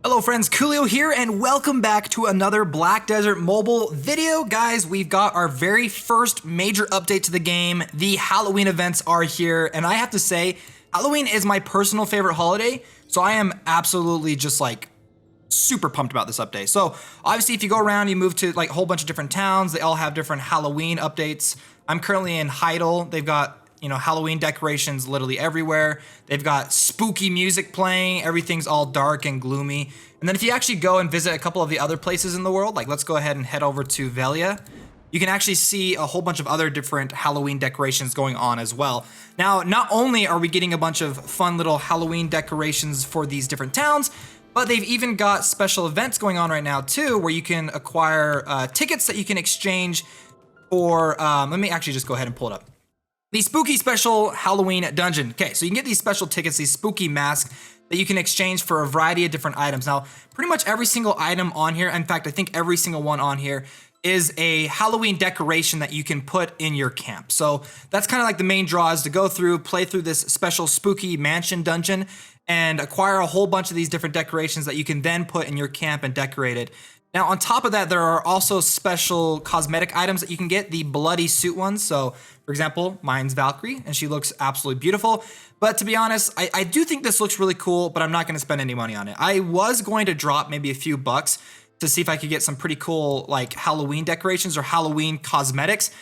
Hello friends, Koolio here, and welcome back to another Black Desert Mobile video. Guys, we've got our very first major update to the game. The Halloween events are here, and I have to say, Halloween is my personal favorite holiday, so I am absolutely just like super pumped about this update. So obviously if you go around, you move to like a whole bunch of different towns, they all have different Halloween updates. I'm currently in Untitled. They've got Halloween decorations literally everywhere. They've got spooky music playing. Everything's all dark and gloomy. And then if you actually go and visit a couple of the other places in the world, like let's go ahead and head over to Velia, you can actually see a whole bunch of other different Halloween decorations going on as well. Now, not only are we getting a bunch of fun little Halloween decorations for these different towns, but they've even got special events going on right now too, where you can acquire tickets that you can exchange for, let me actually just go ahead and pull it up. The spooky special Halloween dungeon. Okay, so you can get these special tickets, these spooky masks that you can exchange for a variety of different items. Now, pretty much every single item on here, in fact, I think every single one on here is a Halloween decoration that you can put in your camp. So that's kind of like the main draw, is to go through, play through this special spooky mansion dungeon and acquire a whole bunch of these different decorations that you can then put in your camp and decorate it. Now, on top of that, there are also special cosmetic items that you can get, the bloody suit ones. So, for example, mine's Valkyrie, and she looks absolutely beautiful. But to be honest, I do think this looks really cool, but I'm not going to spend any money on it. I was going to drop maybe a few bucks to see if I could get some pretty cool like Halloween decorations or Halloween cosmetics.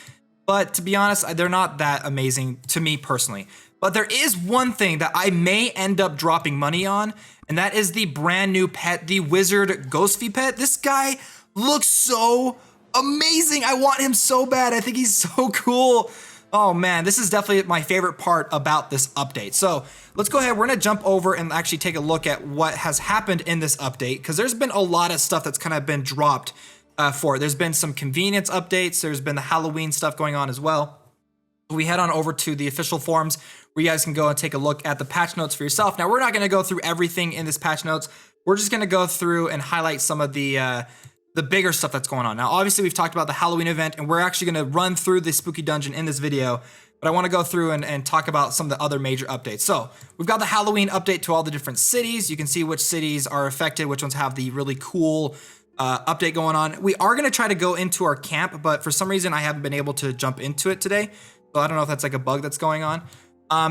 But to be honest, they're not that amazing to me personally. But there is one thing that I may end up dropping money on, and that is the brand new pet, the Wizard Ghostfy pet. This guy looks so amazing. I want him so bad. I think he's so cool. Oh man, this is definitely my favorite part about this update. So let's go ahead. We're gonna jump over and actually take a look at what has happened in this update, because there's been a lot of stuff that's kind of been dropped for it. There's been some convenience updates. There's been the Halloween stuff going on as well. We head on over to the official forums where you guys can go and take a look at the patch notes for yourself. Now, we're not going to go through everything in this patch notes. We're just going to go through and highlight some of the bigger stuff that's going on. Now, obviously, we've talked about the Halloween event, and we're actually going to run through the spooky dungeon in this video, but I want to go through and talk about some of the other major updates. So we've got the Halloween update to all the different cities. You can see which cities are affected, which ones have the really cool update going on. We are going to try to go into our camp, but for some reason, I haven't been able to jump into it today. So I don't know if that's like a bug that's going on.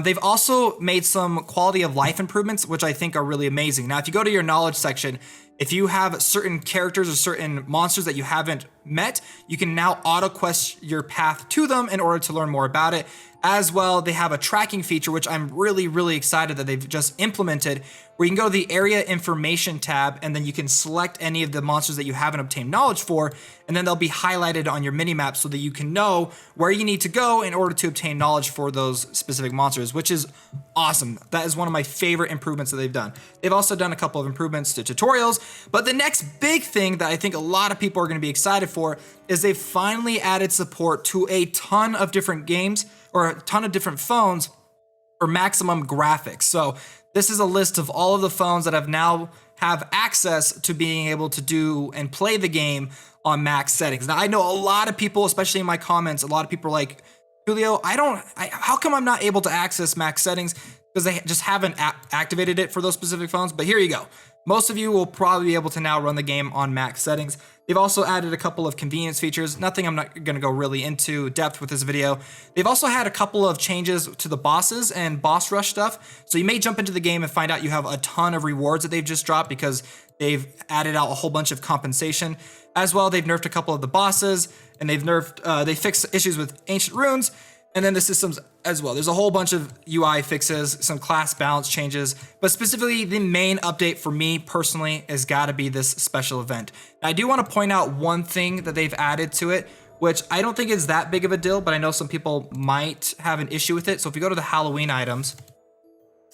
They've also made some quality of life improvements, which I think are really amazing. Now, if you go to your knowledge section, if you have certain characters or certain monsters that you haven't met, you can now auto quest your path to them in order to learn more about it. As well, they have a tracking feature, which I'm really, really excited that they've just implemented, where you can go to the area information tab, and then you can select any of the monsters that you haven't obtained knowledge for, and then they'll be highlighted on your minimap so that you can know where you need to go in order to obtain knowledge for those specific monsters, which is awesome. That is one of my favorite improvements that they've done. They've also done a couple of improvements to tutorials, but the next big thing that I think a lot of people are going to be excited for is they've finally added support to a ton of different games or a ton of different phones for maximum graphics. So this is a list of all of the phones that have access to being able to do and play the game on max settings. Now, I know a lot of people, especially in my comments, a lot of people are like, Koolio, how come I'm not able to access max settings? Because they just haven't activated it for those specific phones. But here you go. Most of you will probably be able to now run the game on max settings. They've also added a couple of convenience features. Nothing I'm not going to go really into depth with this video. They've also had a couple of changes to the bosses and boss rush stuff. So you may jump into the game and find out you have a ton of rewards that they've just dropped because they've added out a whole bunch of compensation. As well, they've nerfed a couple of the bosses, and they fixed issues with ancient runes, and then the systems as well. There's a whole bunch of UI fixes, some class balance changes, but specifically the main update for me personally has got to be this special event. Now, I do want to point out one thing that they've added to it, which I don't think is that big of a deal, but I know some people might have an issue with it. So if you go to the Halloween items,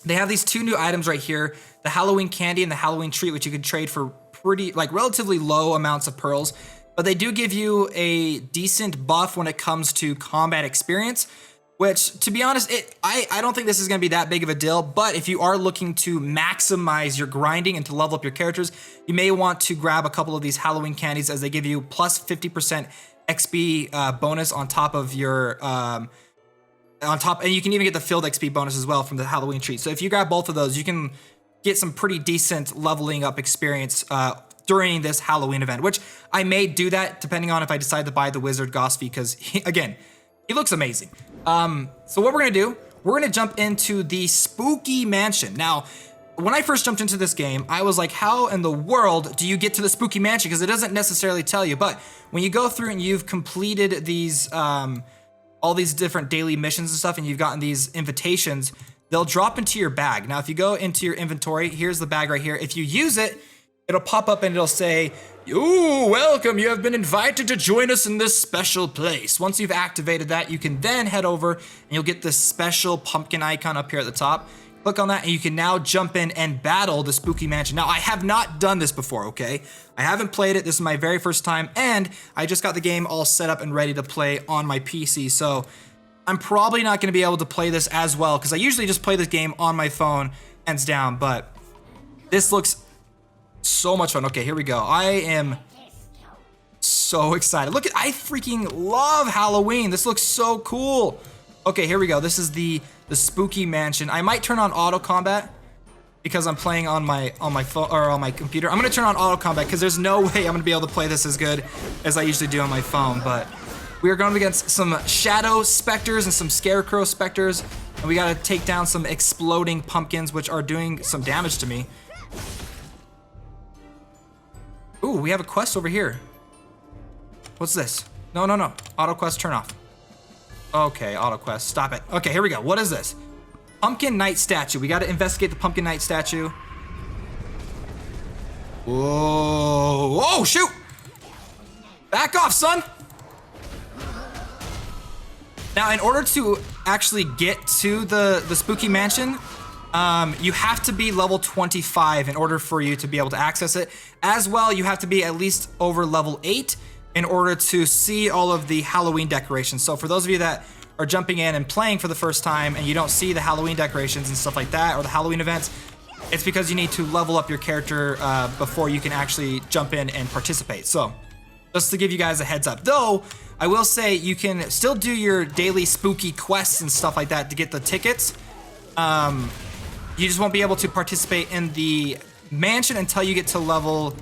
they have these two new items right here, the Halloween candy and the Halloween treat, which you can trade for relatively low amounts of pearls. But they do give you a decent buff when it comes to combat experience, which, to be honest, I don't think this is going to be that big of a deal. But if you are looking to maximize your grinding and to level up your characters, you may want to grab a couple of these Halloween candies, as they give you plus 50% XP bonus on top of your and you can even get the filled XP bonus as well from the Halloween treat. So if you grab both of those, you can get some pretty decent leveling up experience during this Halloween event, which I may do that depending on if I decide to buy the Wizard Gosby, because again, he looks amazing. So what we're gonna do, we're gonna jump into the Spooky Mansion. Now, when I first jumped into this game, I was like, how in the world do you get to the Spooky Mansion? Because it doesn't necessarily tell you, but when you go through and you've completed these, all these different daily missions and stuff, and you've gotten these invitations, they'll drop into your bag. Now, if you go into your inventory, here's the bag right here. If you use it, it'll pop up and it'll say, "Ooh, welcome, you have been invited to join us in this special place." Once you've activated that, you can then head over and you'll get this special pumpkin icon up here at the top. Click on that and you can now jump in and battle the Spooky Mansion. Now, I have not done this before, okay? I haven't played it. This is my very first time, and I just got the game all set up and ready to play on my PC, so I'm probably not gonna be able to play this as well, because I usually just play this game on my phone, hands down, but this looks so much fun. Okay, here we go. I am so excited. Look, I freaking love Halloween. This looks so cool. Okay, here we go. This is the Spooky Mansion. I might turn on auto combat because I'm playing on my phone or on my computer. I'm gonna turn on auto combat because there's no way I'm gonna be able to play this as good as I usually do on my phone. But we are going against some shadow specters and some scarecrow specters, and we gotta take down some exploding pumpkins, which are doing some damage to me. Ooh, we have a quest over here. What's this? No. Auto quest, turn off. Okay, auto quest, stop it. Okay, here we go. What is this? Pumpkin Knight statue. We got to investigate the Pumpkin Knight statue. Whoa! Whoa! Shoot! Back off, son! Now, in order to actually get to the Spooky Mansion, you have to be level 25 in order for you to be able to access it. As well, you have to be at least over level 8 in order to see all of the Halloween decorations. So for those of you that are jumping in and playing for the first time and you don't see the Halloween decorations and stuff like that, or the Halloween events, it's because you need to level up your character before you can actually jump in and participate. So just to give you guys a heads up. Though, I will say you can still do your daily spooky quests and stuff like that to get the tickets. You just won't be able to participate in the mansion until you get to level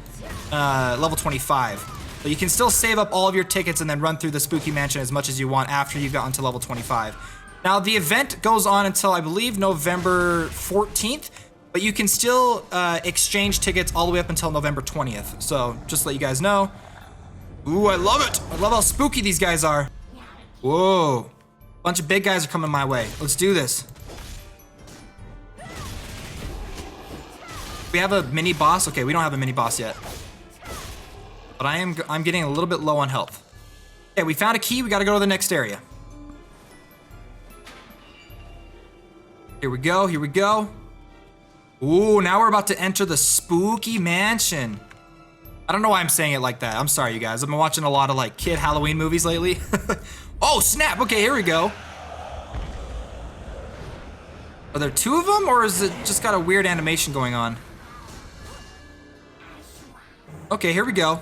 25. But you can still save up all of your tickets and then run through the Spooky Mansion as much as you want after you've gotten to level 25. Now, the event goes on until, I believe, November 14th, but you can still exchange tickets all the way up until November 20th. So, just to let you guys know. Ooh, I love it. I love how spooky these guys are. Whoa. Bunch of big guys are coming my way. Let's do this. We have a mini boss? Okay, we don't have a mini boss yet. But I'm getting a little bit low on health. Okay, we found a key. We got to go to the next area. Here we go. Here we go. Ooh, now we're about to enter the Spooky Mansion. I don't know why I'm saying it like that. I'm sorry, you guys. I've been watching a lot of like kid Halloween movies lately. Oh, snap. Okay, here we go. Are there two of them, or is it just got a weird animation going on? Okay, here we go.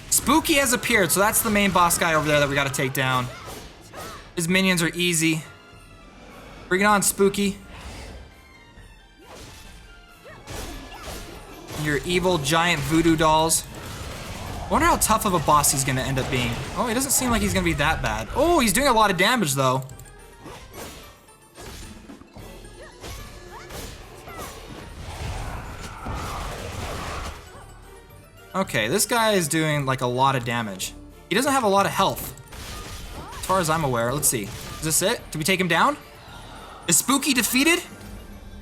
Spooky has appeared, so that's the main boss guy over there that we gotta take down. His minions are easy. Bring it on, Spooky. Your evil giant voodoo dolls. I wonder how tough of a boss he's gonna end up being. Oh, he doesn't seem like he's gonna be that bad. Oh, he's doing a lot of damage though. Okay, this guy is doing like a lot of damage. He doesn't have a lot of health, as far as I'm aware. Let's see. Is this it? Did we take him down? Is Spooky defeated?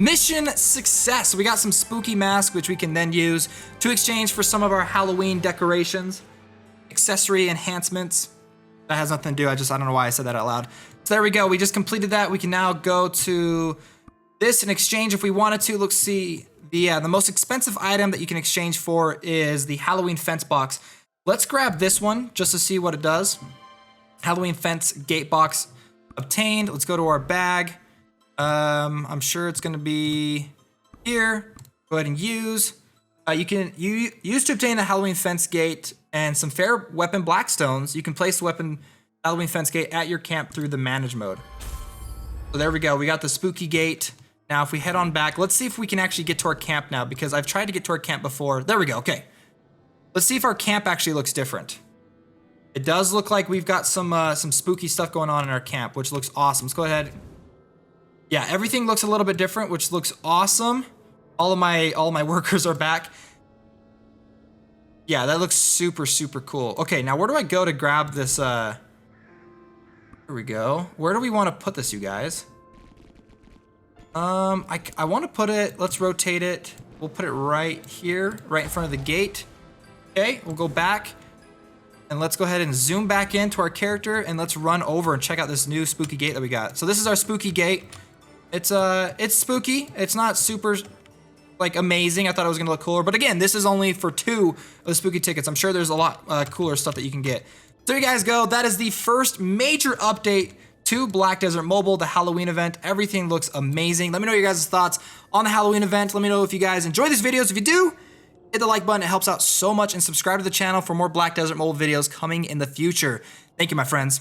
Mission success. So we got some Spooky mask, which we can then use to exchange for some of our Halloween decorations, accessory enhancements. That has nothing to do. I don't know why I said that out loud. So there we go. We just completed that. We can now go to this and exchange if we wanted to. Let's see. The most expensive item that you can exchange for is the Halloween fence box. Let's grab this one just to see what it does. Halloween fence gate box obtained. Let's go to our bag. I'm sure it's gonna be here. Go ahead and use. You can use to obtain the Halloween fence gate and some fair weapon blackstones. You can place the weapon Halloween fence gate at your camp through the manage mode. So there we go. We got the Spooky gate. Now, if we head on back, let's see if we can actually get to our camp now, because I've tried to get to our camp before. There we go, okay. Let's see if our camp actually looks different. It does look like we've got some spooky stuff going on in our camp, which looks awesome. Let's go ahead. Yeah, everything looks a little bit different, which looks awesome. All of my workers are back. Yeah, that looks super, super cool. Okay, now where do I go to grab this, Here we go. Where do we want to put this, you guys? I want to put it, let's rotate it. We'll put it right here, right in front of the gate. Okay, we'll go back. And let's go ahead and zoom back into our character, and let's run over and check out this new spooky gate that we got. So this is our spooky gate. It's spooky. It's not super, like, amazing. I thought it was gonna look cooler, but again, this is only for 2 of the spooky tickets. I'm sure there's a lot cooler stuff that you can get. So there you guys go. That is the first major update to Black Desert Mobile, the Halloween event. Everything looks amazing. Let me know your guys' thoughts on the Halloween event. Let me know if you guys enjoy these videos. If you do, hit the like button. It helps out so much, and subscribe to the channel for more Black Desert Mobile videos coming in the future. Thank you, my friends.